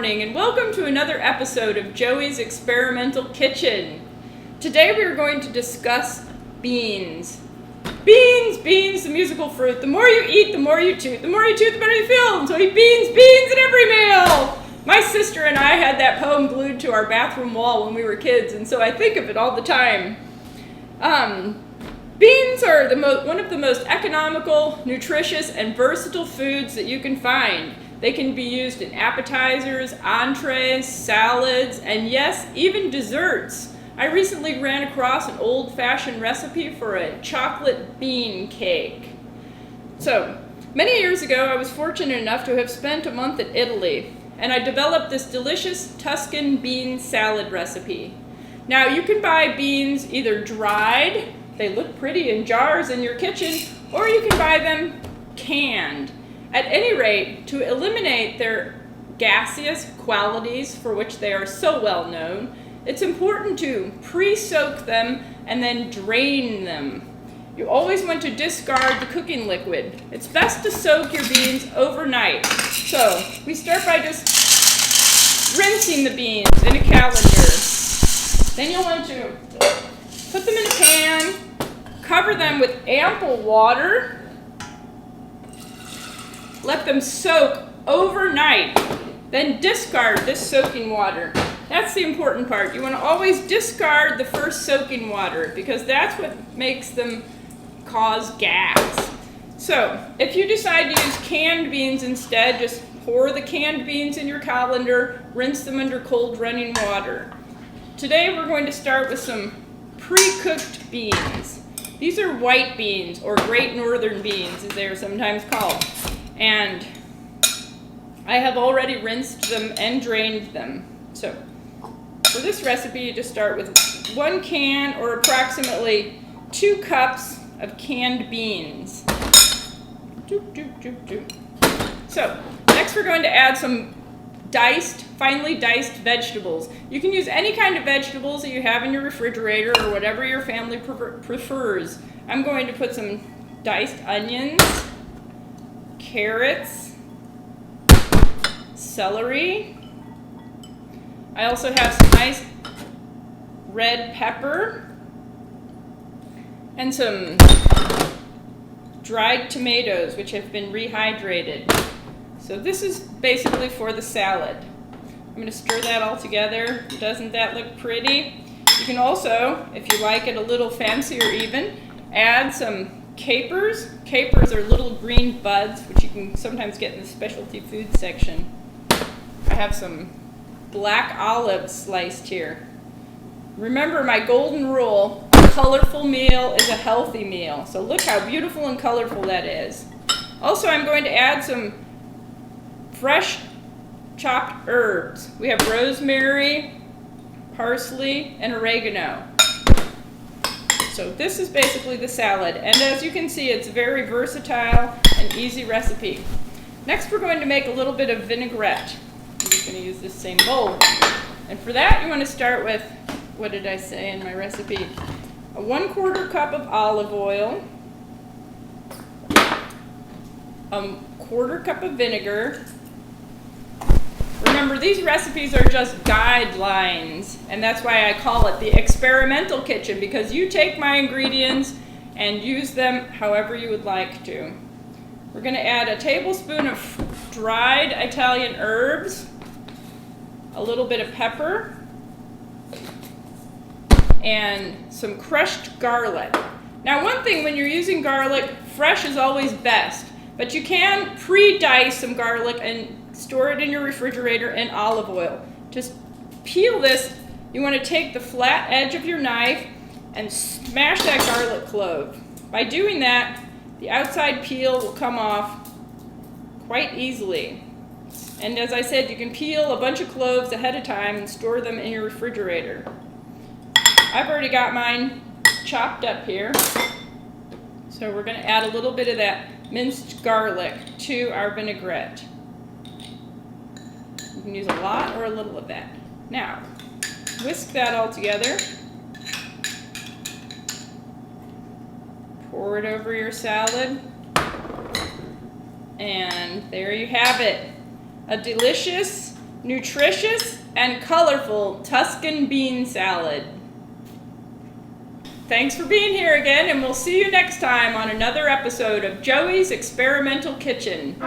morning and welcome to another episode of Joey's Experimental Kitchen. Today we are going to discuss beans. Beans, the musical fruit. The more you eat, the more you toot. The more you toot, the better you feel. And so eat beans at every meal. My sister and I had that poem glued to our bathroom wall when we were kids, and so I think of it all the time. Beans are one of the most economical, nutritious, and versatile foods that you can find. They can be used in appetizers, entrees, salads, and yes, even desserts. I recently ran across an old-fashioned recipe for a chocolate bean cake. So, many years ago, I was fortunate enough to have spent a month in Italy, and I developed this delicious Tuscan bean salad recipe. Now, you can buy beans either dried, they look pretty in jars in your kitchen, or you can buy them canned. At any rate, to eliminate their gaseous qualities for which they are so well known, it's important to pre-soak them and then drain them. You always want to discard the cooking liquid. It's best to soak your beans overnight. So we start by just rinsing the beans in a colander. Then you'll want to put them in a pan, cover them with ample water, let them soak overnight, then discard this soaking water. That's the important part. You want to always discard the first soaking water because that's what makes them cause gas. So, if you decide to use canned beans instead, just pour the canned beans in your colander, rinse them under cold running water. Today we're going to start with some pre-cooked beans. These are white beans, or Great Northern beans as they are sometimes called. And I have already rinsed them and drained them. So, for this recipe, you just start with 1 can or approximately 2 cups of canned beans. So, next we're going to add some finely diced vegetables. You can use any kind of vegetables that you have in your refrigerator or whatever your family prefers. I'm going to put some diced onions, carrots, celery. I also have some nice red pepper and some dried tomatoes which have been rehydrated. So this is basically for the salad. I'm going to stir that all together. Doesn't that look pretty? You can also, if you like it a little fancier even, add some capers. Capers are little green buds, which you can sometimes get in the specialty food section. I have some black olives sliced here. Remember my golden rule, a colorful meal is a healthy meal. So look how beautiful and colorful that is. Also, I'm going to add some fresh chopped herbs. We have rosemary, parsley, and oregano. So this is basically the salad, and as you can see, it's a very versatile and easy recipe. Next, we're going to make a little bit of vinaigrette. I'm just going to use this same bowl. And for that, you want to start with, what did I say in my recipe? A 1/4 cup of olive oil, a 1/4 cup of vinegar. Remember, these recipes are just guidelines, and that's why I call it the experimental kitchen, because you take my ingredients and use them however you would like to. We're going to add a tablespoon of dried Italian herbs, a little bit of pepper, and some crushed garlic. Now, one thing when you're using garlic, fresh is always best, but you can pre-dice some garlic and store it in your refrigerator in olive oil. Just peel this. You want to take the flat edge of your knife and smash that garlic clove. By doing that, the outside peel will come off quite easily. And as I said, you can peel a bunch of cloves ahead of time and store them in your refrigerator. I've already got mine chopped up here. So we're going to add a little bit of that minced garlic to our vinaigrette. You can use a lot or a little of that. Now, whisk that all together. Pour it over your salad. And there you have it. A delicious nutritious and colorful Tuscan bean salad. Thanks for being here again, and we'll see you next time on another episode of Joey's Experimental Kitchen.